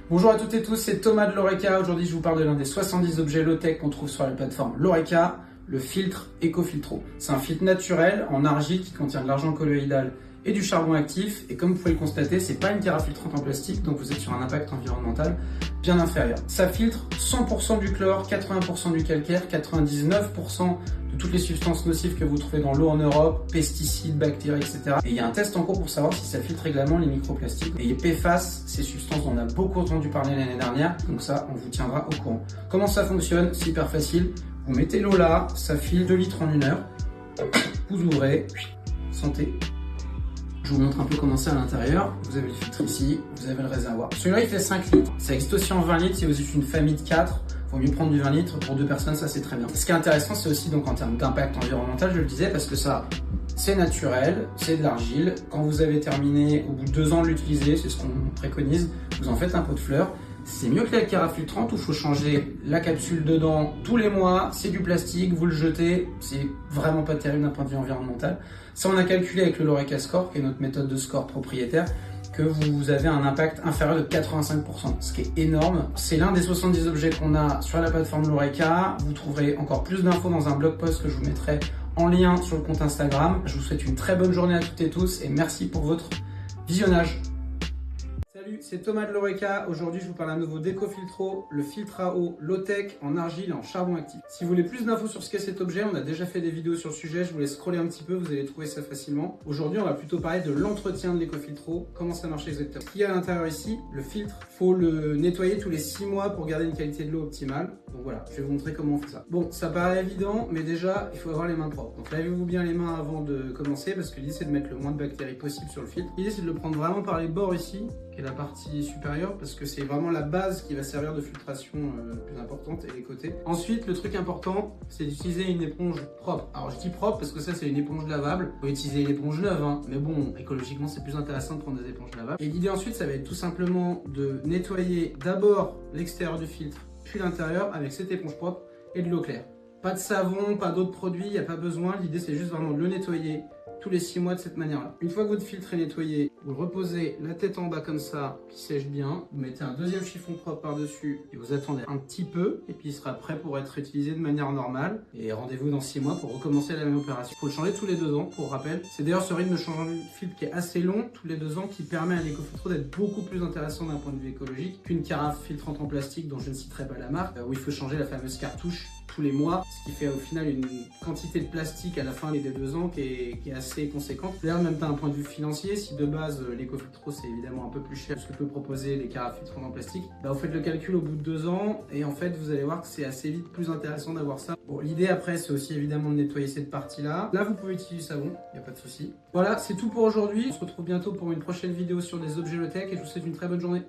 Bonjour à toutes et tous, c'est Thomas de l'Oreca. Aujourd'hui, je vous parle de l'un des 70 objets low-tech qu'on trouve sur la plateforme l'Oreca, le filtre EcoFiltro. C'est un filtre naturel en argile qui contient de l'argent colloïdal et du charbon actif. Et comme vous pouvez le constater, c'est pas une carafe filtrante en plastique, donc vous êtes sur un impact environnemental bien inférieur. Ça filtre 100% du chlore, 80% du calcaire, 99% de toutes les substances nocives que vous trouvez dans l'eau en Europe, pesticides, bactéries, etc. Et il y a un test en cours pour savoir si ça filtre également les microplastiques. Et les PFAS, ces substances dont on a beaucoup entendu parler l'année dernière, donc ça, on vous tiendra au courant. Comment ça fonctionne? C'est hyper facile. Vous mettez l'eau là, ça file 2 litres en 1 heure. Vous ouvrez, sentez. Je vous montre un peu comment c'est à l'intérieur. Vous avez le filtre ici, vous avez le réservoir. Celui-là, il fait 5 litres. Ça existe aussi en 20 litres si vous êtes une famille de 4. Vaut mieux prendre du 20 litres pour 2 personnes, ça c'est très bien. Ce qui est intéressant, c'est aussi donc en termes d'impact environnemental, je le disais, parce que ça, c'est naturel, c'est de l'argile. Quand vous avez terminé, au bout de 2 ans de l'utiliser, c'est ce qu'on préconise, vous en faites un pot de fleurs. C'est mieux que la carafe filtrante où il faut changer la capsule dedans tous les mois, c'est du plastique, vous le jetez, c'est vraiment pas terrible d'un point de vue environnemental. Ça, on a calculé avec le l'Oreca Score, qui est notre méthode de score propriétaire, que vous avez un impact inférieur de 85%, ce qui est énorme. C'est l'un des 70 objets qu'on a sur la plateforme l'Oreca. Vous trouverez encore plus d'infos dans un blog post que je vous mettrai en lien sur le compte Instagram. Je vous souhaite une très bonne journée à toutes et tous et merci pour votre visionnage. Salut, c'est Thomas de l'Oreca. Aujourd'hui, je vous parle à nouveau d'EcoFiltro, le filtre à eau low-tech en argile et en charbon actif. Si vous voulez plus d'infos sur ce qu'est cet objet, on a déjà fait des vidéos sur le sujet. Je vous laisse scroller un petit peu, vous allez trouver ça facilement. Aujourd'hui, on va plutôt parler de l'entretien de l'EcoFiltro. Comment ça marche exactement? Ce qu'il y a à l'intérieur ici, le filtre, faut le nettoyer tous les 6 mois pour garder une qualité de l'eau optimale. Donc voilà, je vais vous montrer comment on fait ça. Bon, ça paraît évident, mais déjà, il faut avoir les mains propres. Donc lavez-vous bien les mains avant de commencer, parce que l'idée, c'est de mettre le moins de bactéries possible sur le filtre. L'idée, c'est de le prendre vraiment par les bords ici, qui est la partie supérieure, parce que c'est vraiment la base qui va servir de filtration plus importante, et les côtés. Ensuite, le truc important, c'est d'utiliser une éponge propre. Alors je dis propre parce que ça c'est une éponge lavable. Vous pouvez utiliser une éponge neuve, hein, mais bon, écologiquement c'est plus intéressant de prendre des éponges lavables. Et l'idée ensuite, ça va être tout simplement de nettoyer d'abord l'extérieur du filtre, puis l'intérieur avec cette éponge propre et de l'eau claire. Pas de savon, pas d'autres produits, il n'y a pas besoin. L'idée c'est juste vraiment de le nettoyer tous les 6 mois de cette manière-là. Une fois que votre filtre est nettoyé, vous reposez la tête en bas comme ça, qui sèche bien. Vous mettez un deuxième chiffon propre par-dessus et vous attendez un petit peu. Et puis il sera prêt pour être utilisé de manière normale. Et rendez-vous dans 6 mois pour recommencer la même opération. Il faut le changer tous les 2 ans, pour rappel. C'est d'ailleurs ce rythme de changement de filtre qui est assez long, tous les 2 ans, qui permet à l'EcoFiltro d'être beaucoup plus intéressant d'un point de vue écologique qu'une carafe filtrante en plastique dont je ne citerai pas la marque, où il faut changer la fameuse cartouche tous les mois, ce qui fait au final une quantité de plastique à la fin des 2 ans qui est assez conséquente. D'ailleurs, même d'un point de vue financier, si de base l'EcoFiltro c'est évidemment un peu plus cher que ce que peut proposer les carafes filtrantes en plastique, bah vous faites le calcul au bout de 2 ans et en fait vous allez voir que c'est assez vite plus intéressant d'avoir ça. Bon, l'idée après c'est aussi évidemment de nettoyer cette partie-là. Là vous pouvez utiliser du savon, il n'y a pas de souci. Voilà, c'est tout pour aujourd'hui. On se retrouve bientôt pour une prochaine vidéo sur des objets low-tech et je vous souhaite une très bonne journée.